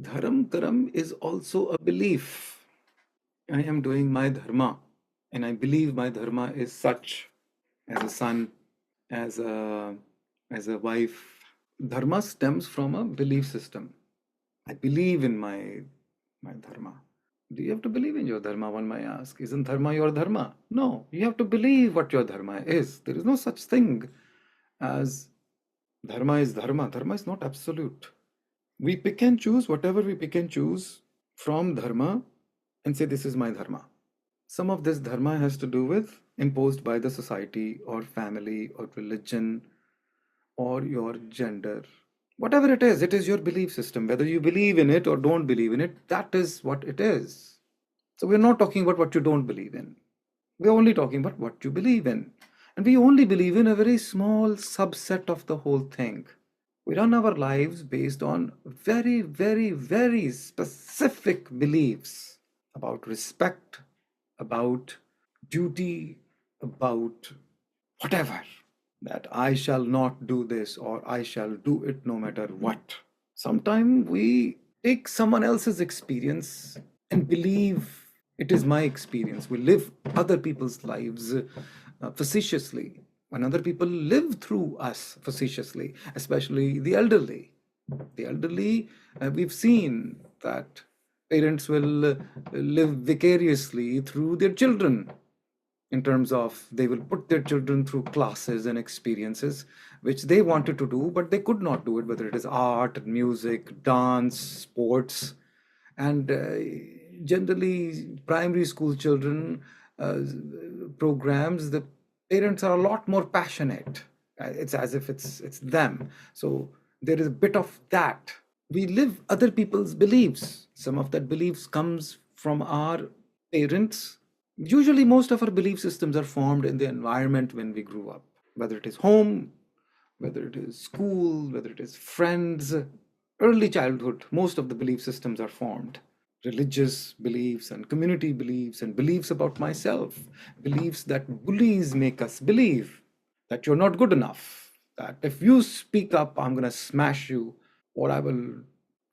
Dharam Karam is also a belief. I am doing my dharma, and I believe my dharma is such as a son, as a wife. Dharma stems from a belief system. I believe in my dharma. Do you have to believe in your dharma? One might ask. Isn't dharma your dharma? No, you have to believe what your dharma is. There is no such thing as dharma is dharma. Dharma is not absolute. We pick and choose whatever we pick and choose from dharma and say, this is my dharma. Some of this dharma has to do with imposed by the society or family or religion or your gender. Whatever it is your belief system. Whether you believe in it or don't believe in it, that is what it is. So we're not talking about what you don't believe in. We're only talking about what you believe in. And we only believe in a very small subset of the whole thing. We run our lives based on very, very, very specific beliefs about respect, about duty, about whatever. That I shall not do this or I shall do it no matter what. Sometimes we take someone else's experience and believe it is my experience. We live other people's lives facetiously, when other people live through us facetiously, especially the elderly. The elderly, we've seen that parents will live vicariously through their children, in terms of they will put their children through classes and experiences which they wanted to do but they could not do it, whether it is art, music, dance, sports. And generally primary school children uh, programs, the parents are a lot more passionate. It's as if it's them. So there is a bit of that. We live other people's beliefs. Some of that beliefs comes from our parents. Usually most of our belief systems are formed in the environment when we grew up, whether it is home, whether it is school, whether it is friends. Early childhood, most of the belief systems are formed. Religious beliefs and community beliefs and beliefs about myself, beliefs that bullies make us believe, that you're not good enough, that if you speak up, I'm going to smash you, or I will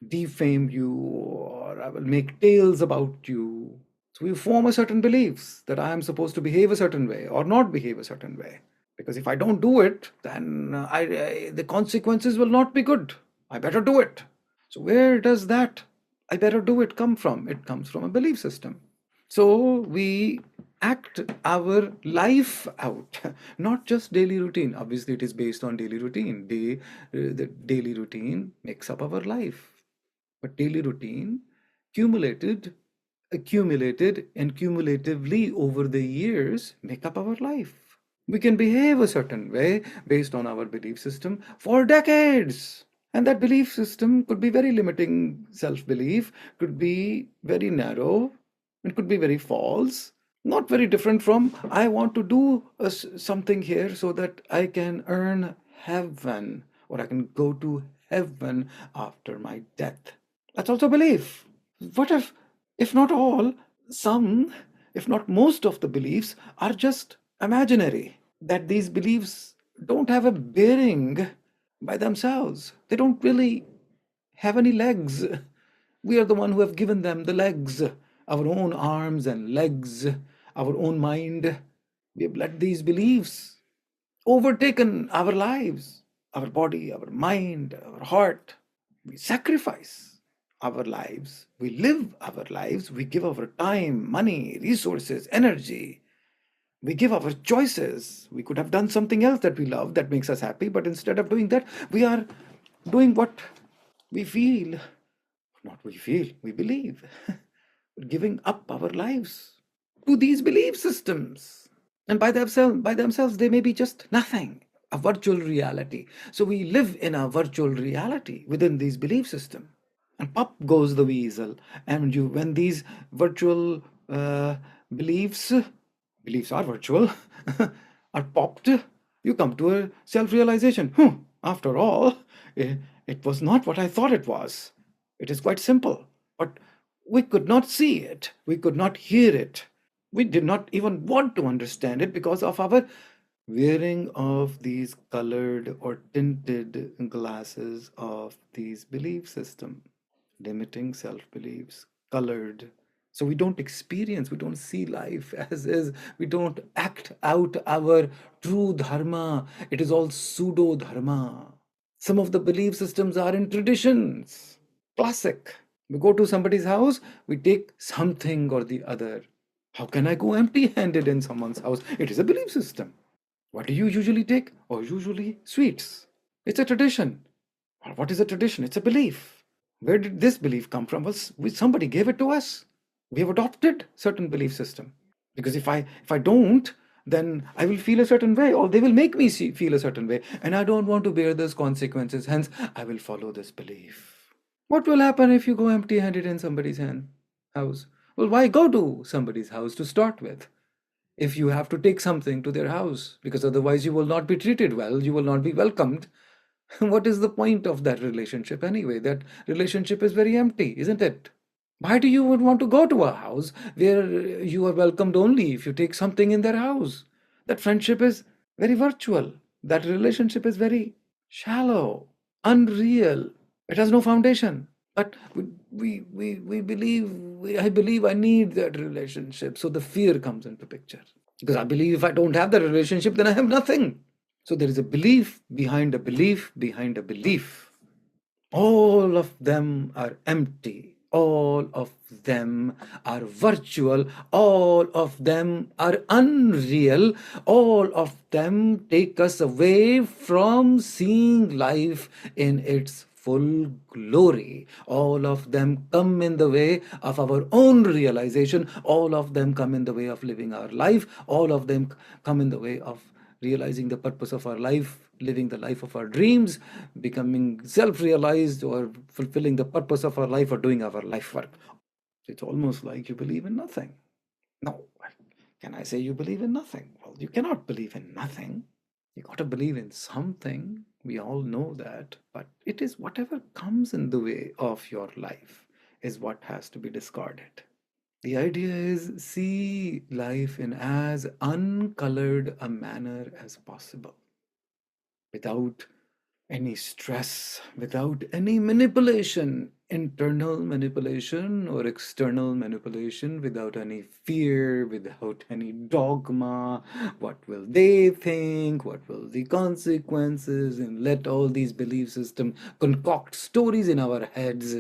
defame you, or I will make tales about you. So we form a certain beliefs that I am supposed to behave a certain way or not behave a certain way. Because if I don't do it, then the consequences will not be good. I better do it. So where does that I better do it come from? It comes from a belief system. So we act our life out, not just daily routine. Obviously, it is based on daily routine. The daily routine makes up our life. But daily routine, cumulated, accumulated, and cumulatively over the years, make up our life. We can behave a certain way based on our belief system for decades. And that belief system could be very limiting self belief, could be very narrow, it could be very false, not very different from I want to do something here so that I can earn heaven or I can go to heaven after my death. That's also belief. What if not all, some, if not most of the beliefs are just imaginary? That these beliefs don't have a bearing by themselves. They don't really have any legs. We are the one who have given them the legs, our own arms and legs, our own mind. We have let these beliefs overtaken our lives, our body, our mind, our heart. We sacrifice our lives, we live our lives, we give our time, money, resources, energy, we give our choices. We could have done something else that we love that makes us happy, but instead of doing that, we are doing what we feel. Not we feel, we believe. We're giving up our lives to these belief systems. And by themselves, they may be just nothing, a virtual reality. So we live in a virtual reality within these belief system. And pop goes the weasel. And you, when these virtual uh, beliefs, beliefs are virtual, are popped, you come to a self-realization. After all, it was not what I thought it was. It is quite simple. But we could not see it. We could not hear it. We did not even want to understand it because of our wearing of these colored or tinted glasses of these belief system. limiting self-beliefs, colored. So we don't experience, we don't see life as is, we don't act out our true dharma. It is all pseudo dharma. Some of the belief systems are in traditions, classic. We go to somebody's house, we take something or the other. How can I go empty handed in someone's house? It is a belief system. What do you usually take? Or usually sweets. It's a tradition. Or what is a tradition? It's a belief. Where did this belief come from? Well, somebody gave it to us. We have adopted certain belief system. Because if I don't, then I will feel a certain way, or they will make me feel a certain way, and I don't want to bear those consequences. Hence, I will follow this belief. What will happen if you go empty-handed in somebody's house? Well, why go to somebody's house to start with? If you have to take something to their house, because otherwise you will not be treated well, you will not be welcomed. What is the point of that relationship anyway? That relationship is very empty, isn't it? Why do you would want to go to a house where you are welcomed only if you take something in their house? That friendship is very virtual. That relationship is very shallow, unreal. It has no foundation. But we believe, I believe I need that relationship. So the fear comes into picture. Because I believe if I don't have that relationship, then I have nothing. So there is a belief behind a belief behind a belief. All of them are empty. All of them are virtual. All of them are unreal. All of them take us away from seeing life in its full glory. All of them come in the way of our own realization. All of them come in the way of living our life. All of them come in the way of realizing the purpose of our life, living the life of our dreams, becoming self realized, or fulfilling the purpose of our life, or doing our life work. It's almost like you believe in nothing. No, can I say you believe in nothing? Well, you cannot believe in nothing. You got to believe in something. We all know that. But it is whatever comes in the way of your life is what has to be discarded. The idea is see life in as uncolored a manner as possible, without any stress, without any manipulation, internal manipulation or external manipulation, without any fear, without any dogma. What will they think? What will the consequences? And let all these belief systems concoct stories in our heads.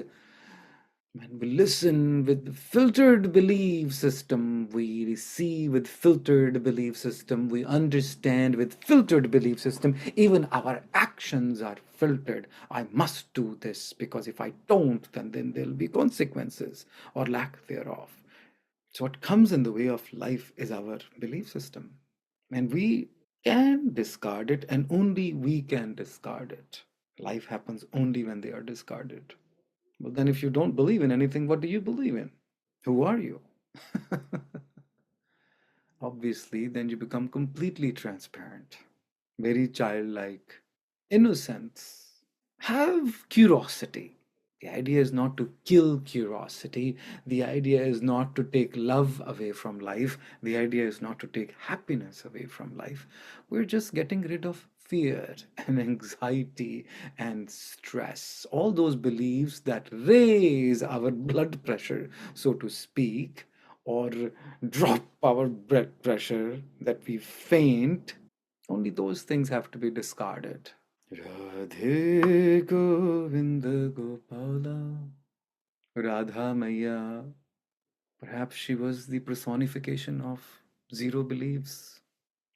When we listen with filtered belief system, we receive with filtered belief system, we understand with filtered belief system, even our actions are filtered. I must do this because if I don't, then there'll be consequences or lack thereof. So what comes in the way of life is our belief system. And we can discard it, and only we can discard it. Life happens only when they are discarded. But then, if you don't believe in anything, what do you believe in? Who are you? Obviously, then you become completely transparent, very childlike, innocence. Have curiosity. The idea is not to kill curiosity. The idea is not to take love away from life. The idea is not to take happiness away from life. We're just getting rid of fear and anxiety and stress. All those beliefs that raise our blood pressure, so to speak, or drop our blood pressure, that we faint. Only those things have to be discarded. Radhe Govinda Gopala, Radha Maya. Perhaps she was the personification of zero beliefs.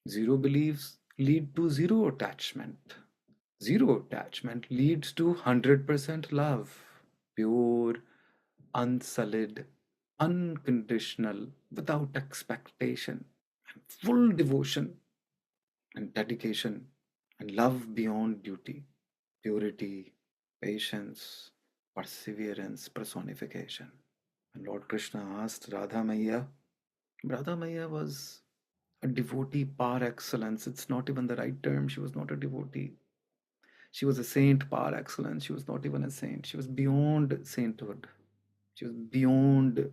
Zero beliefs lead to zero attachment. Zero attachment leads to 100% love. Pure, unsullied, unconditional, without expectation, and full devotion and dedication and love beyond duty, purity, patience, perseverance, personification. And Lord Krishna asked Radha Maya. Radha Maya was a devotee par excellence. It's not even the right term. She was not a devotee. She was a saint par excellence. She was not even a saint. She was beyond sainthood. She was beyond,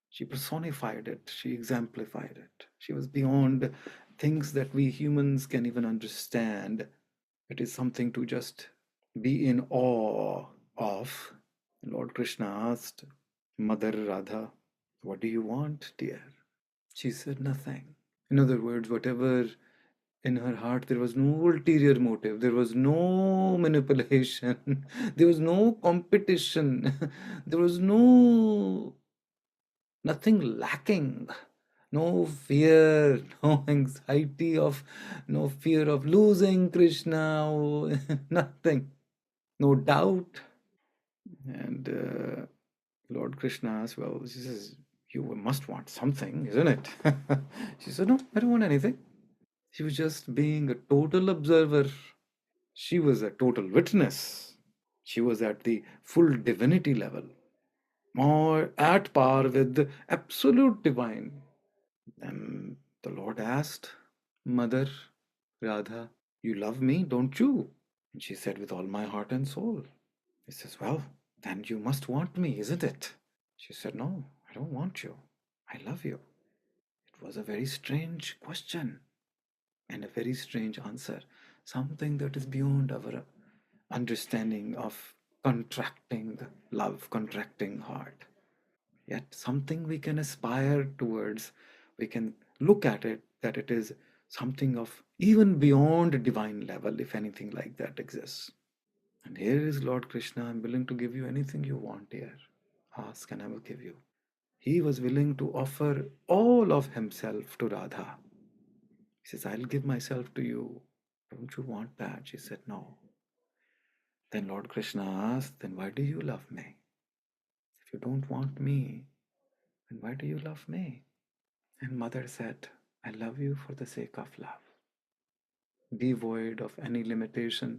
she personified it. She exemplified it. She was beyond things that we humans can even understand. It is something to just be in awe of. Lord Krishna asked Mother Radha, "What do you want, dear?" She said, "Nothing." In other words, whatever in her heart, there was no ulterior motive, there was no manipulation, there was no competition, there was nothing lacking, no fear, no anxiety of, no fear of losing Krishna, nothing, no doubt. And Lord Krishna asked, "Well," she says, "you must want something, isn't it?" She said, "No, I don't want anything." She was just being a total observer. She was a total witness. She was at the full divinity level, or at par with the absolute divine. And the Lord asked, "Mother Radha, you love me, don't you?" And she said, "With all my heart and soul." He says, "Well, then you must want me, isn't it?" She said, "No, I don't want you. I love you." It was a very strange question and a very strange answer, something that is beyond our understanding of contracting love, contracting heart. Yet something we can aspire towards, we can look at it that it is something of even beyond divine level, if anything like that exists. And here is Lord Krishna, "I'm willing to give you anything you want here. Ask and I will give you." He was willing to offer all of himself to Radha. He says, "I'll give myself to you. Don't you want that?" She said, "No." Then Lord Krishna asked, "Then why do you love me? If you don't want me, then why do you love me?" And Mother said, "I love you for the sake of love, devoid of any limitation,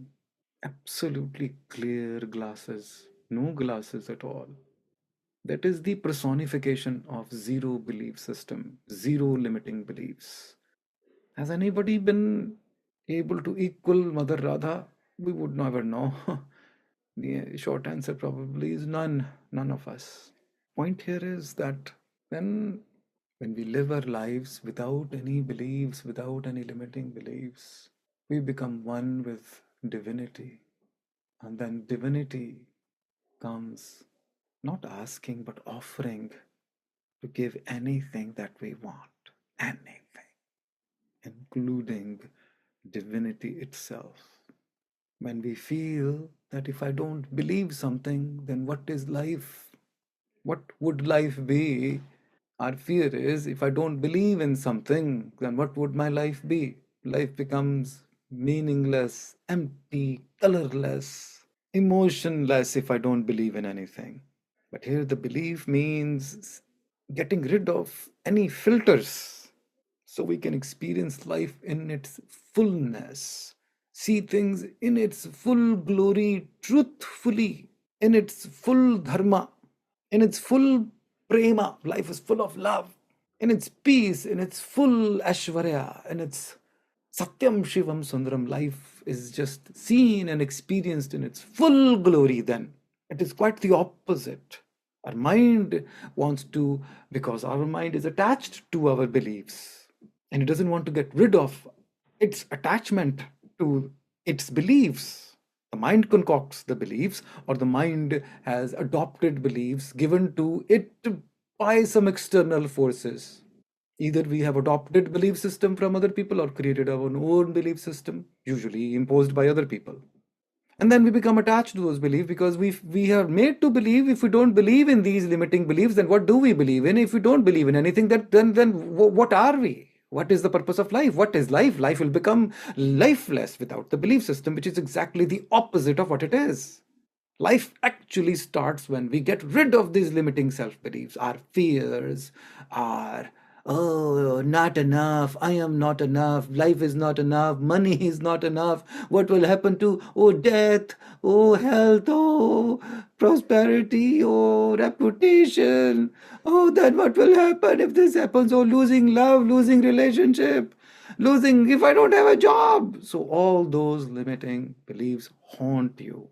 absolutely clear glasses, no glasses at all. That is the personification of zero belief system, zero limiting beliefs. Has anybody been able to equal Mother Radha? We would never know. The short answer probably is none, none of us. Point here is that when when we live our lives without any beliefs, without any limiting beliefs, we become one with divinity. And then divinity comes not asking but offering to give anything that we want, anything, including divinity itself. When we feel that if I don't believe something, then what is life? What would life be? Our fear is if I don't believe in something, then what would my life be? Life becomes meaningless, empty, colorless, emotionless if I don't believe in anything. But here the belief means getting rid of any filters so we can experience life in its fullness, see things in its full glory, truthfully, in its full dharma, in its full prema. Life is full of love, in its peace, in its full ashwarya, in its satyam shivam sundaram. Life is just seen and experienced in its full glory. Then it is quite the opposite. Our mind wants to, because our mind is attached to our beliefs and it doesn't want to get rid of its attachment to its beliefs. The mind concocts the beliefs, or the mind has adopted beliefs given to it by some external forces. Either we have adopted belief system from other people or created our own belief system, usually imposed by other people. And then we become attached to those beliefs because we are made to believe. If we don't believe in these limiting beliefs, then what do we believe in? If we don't believe in anything, then what are we? What is the purpose of life? What is life? Life will become lifeless without the belief system, which is exactly the opposite of what it is. Life actually starts when we get rid of these limiting self beliefs, our fears, our, "Oh, not enough, I am not enough, life is not enough, money is not enough, what will happen to, oh, death, oh, health, oh, prosperity, oh, reputation, oh, then what will happen if this happens, oh, losing love, losing relationship, losing if I don't have a job." So, all those limiting beliefs haunt you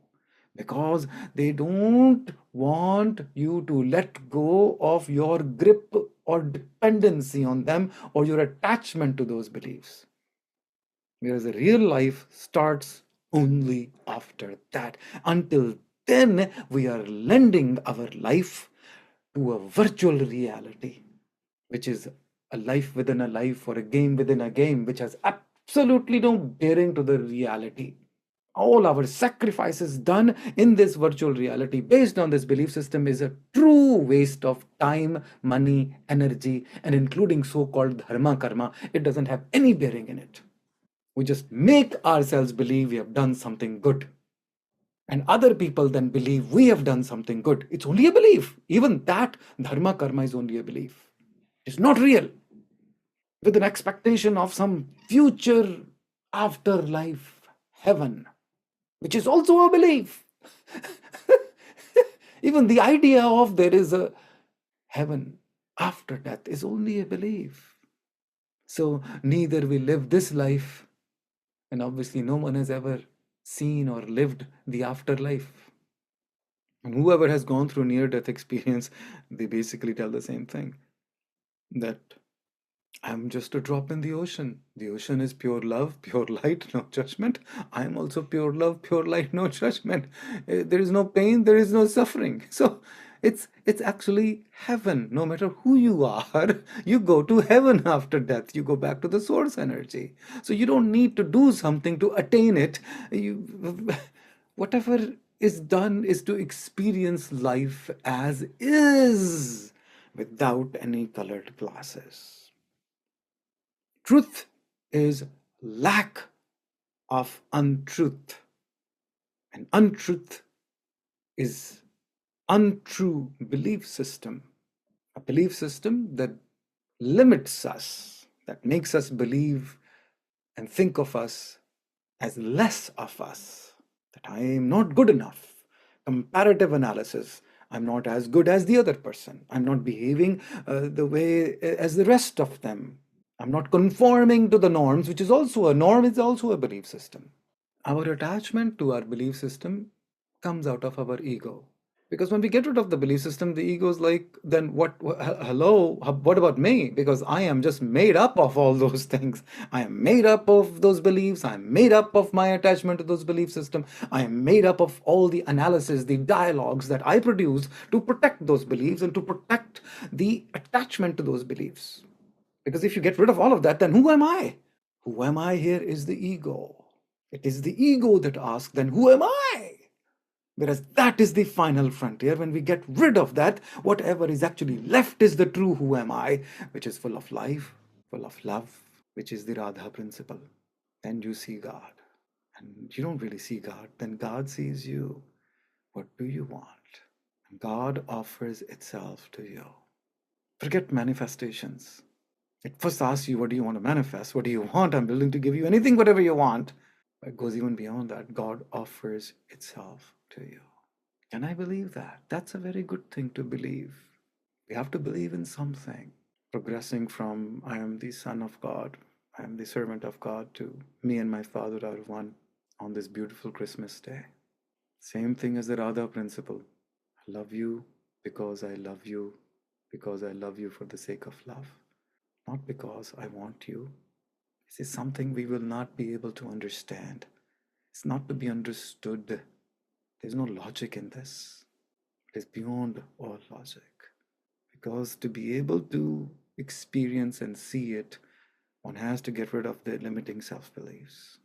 because they don't want you to let go of your grip or dependency on them or your attachment to those beliefs. Whereas the real life starts only after that. Until then we are lending our life to a virtual reality, which is a life within a life or a game within a game, which has absolutely no bearing to the reality. All our sacrifices done in this virtual reality based on this belief system is a true waste of time, money, energy, and including so called dharma karma. It doesn't have any bearing in it. We just make ourselves believe we have done something good. And other people then believe we have done something good. It's only a belief. Even that dharma karma is only a belief. It's not real. With an expectation of some future afterlife heaven, which is also a belief. Even the idea of there is a heaven after death is only a belief. So neither we live this life, and obviously no one has ever seen or lived the afterlife. And whoever has gone through near death experience, they basically tell the same thing, that I'm just a drop in the ocean. The ocean is pure love, pure light, no judgment. I'm also pure love, pure light, no judgment. There is no pain, there is no suffering. So it's actually heaven. No matter who you are, you go to heaven after death. You go back to the source energy. So you don't need to do something to attain it. Whatever is done is to experience life as is without any colored glasses. Truth is lack of untruth, and untruth is untrue belief system, a belief system that limits us, that makes us believe and think of us as less of us, that I am not good enough. Comparative analysis. I'm not as good as the other person. I'm not behaving the way as the rest of them. I'm not conforming to the norms, which is also a norm, is also a belief system. Our attachment to our belief system comes out of our ego. Because when we get rid of the belief system, the ego is like, then hello, what about me? Because I am just made up of all those things. I am made up of those beliefs. I am made up of my attachment to those belief system. I am made up of all the analysis, the dialogues that I produce to protect those beliefs and to protect the attachment to those beliefs. Because if you get rid of all of that, then who am I? Who am I here is the ego. It is the ego that asks, then who am I? Whereas that is the final frontier. When we get rid of that, whatever is actually left is the true who am I, which is full of life, full of love, which is the Radha principle. Then you see God. And you don't really see God, then God sees you. What do you want? And God offers itself to you. Forget manifestations. It first asks you, what do you want to manifest? What do you want? I'm willing to give you anything, whatever you want. But it goes even beyond that. God offers itself to you. Can I believe that? That's a very good thing to believe. We have to believe in something. Progressing from I am the son of God, I am the servant of God, to me and my Father are one on this beautiful Christmas day. Same thing as the Radha principle. I love you because I love you, because I love you for the sake of love, not because I want you. This is something we will not be able to understand. It's not to be understood. There's no logic in this. It is beyond all logic. Because to be able to experience and see it, one has to get rid of the limiting self beliefs.